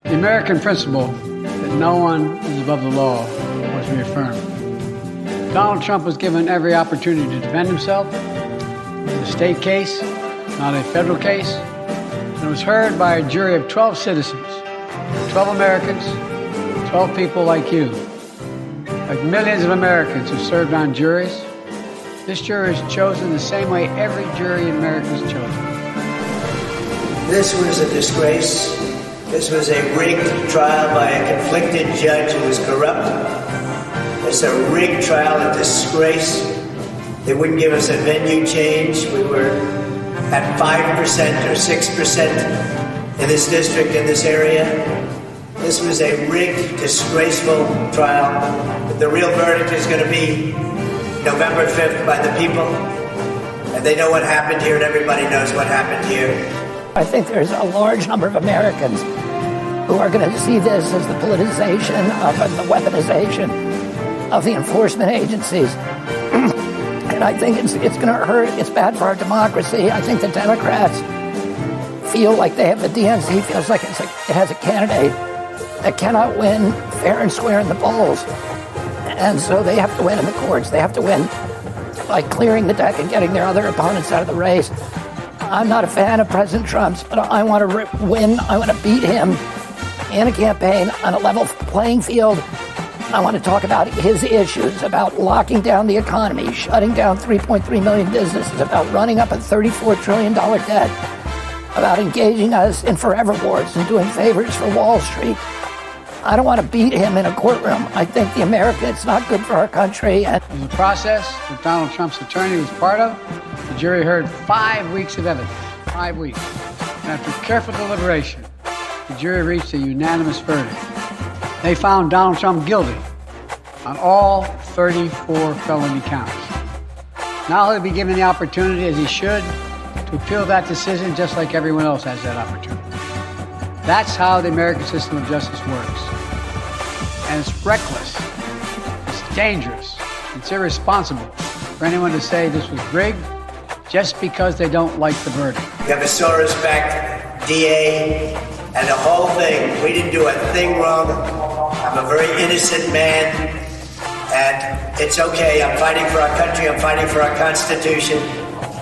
The American principle that no one is above the law was reaffirmed. Donald Trump was given every opportunity to defend himself. It was a state case, not a federal case, and it was heard by a jury of 12 citizens, 12 Americans, 12 people like you. Like millions of Americans who served on juries, this jury is chosen the same way every jury in America is chosen. This was a disgrace. This was a rigged trial by a conflicted judge who was corrupt. It's a rigged trial, a disgrace. They wouldn't give us a venue change. We were at 5% or 6% in this district, in this area. This was a rigged, disgraceful trial. But the real verdict is going to be November 5th by the people. And they know what happened here, and everybody knows what happened here. I think there's a large number of Americans who are going to see this as the politicization of the weaponization of the enforcement agencies. And I think it's going to hurt. It's bad for our democracy. I think the Democrats feel like they have, the DNC feels like it has a candidate that cannot win fair and square in the polls. And so they have to win in the courts. They have to win by clearing the deck and getting their other opponents out of the race. I'm not a fan of President Trump's, but I want to win. I want to beat him in a campaign on a level playing field. I want to talk about his issues, about locking down the economy, shutting down 3.3 million businesses, about running up a $34 trillion debt, about engaging us in forever wars and doing favors for Wall Street. I don't want to beat him in a courtroom. I think it's not good for our country. In the process that Donald Trump's attorney was part of, the jury heard 5 weeks of evidence, 5 weeks. And after careful deliberation, the jury reached a unanimous verdict. They found Donald Trump guilty on all 34 felony counts. Now he'll be given the opportunity, as he should, to appeal that decision just like everyone else has that opportunity. That's how the American system of justice works. And it's reckless, it's dangerous, it's irresponsible for anyone to say this was rigged just because they don't like the verdict. You have a Soros-backed DA and the whole thing. We didn't do a thing wrong. I'm a very innocent man, and it's okay. I'm fighting for our country. I'm fighting for our Constitution.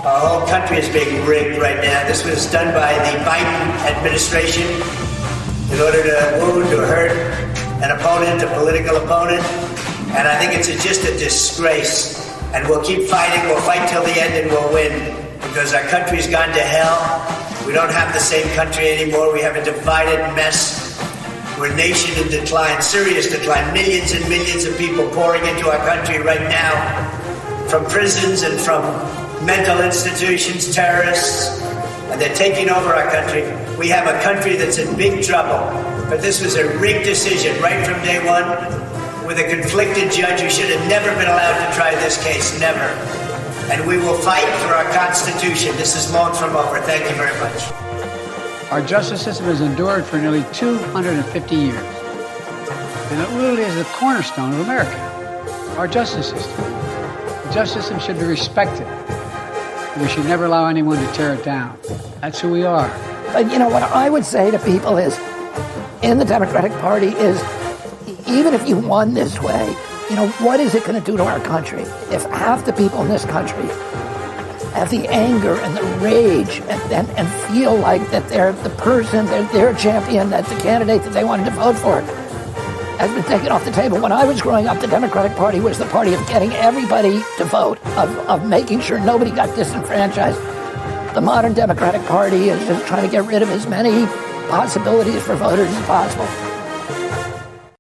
Our whole country is being rigged right now. This was done by the Biden administration in order to wound or hurt an opponent, a political opponent. And I think it's just a disgrace. And we'll keep fighting. We'll fight till the end and we'll win. Because our country's gone to hell. We don't have the same country anymore. We have a divided mess. We're a nation in decline, serious decline. Millions and millions of people pouring into our country right now from prisons and from mental institutions, terrorists, and they're taking over our country. We have a country that's in big trouble, but this was a rigged decision right from day one with a conflicted judge who should have never been allowed to try this case, never. And we will fight for our Constitution. This is long from over. Thank you very much. Our justice system has endured for nearly 250 years, and it really is the cornerstone of America, our justice system. The justice system should be respected. We should never allow anyone to tear it down. That's who we are. But you know, what I would say to people is, in the Democratic Party is, even if you won this way, you know, what is it going to do to our country if half the people in this country have the anger and the rage and feel like that they're the person, they're a champion, that the candidate that they wanted to vote for has been taken off the table. When I was growing up, the Democratic Party was the party of getting everybody to vote, of making sure nobody got disenfranchised. The modern Democratic Party is just trying to get rid of as many possibilities for voters as possible.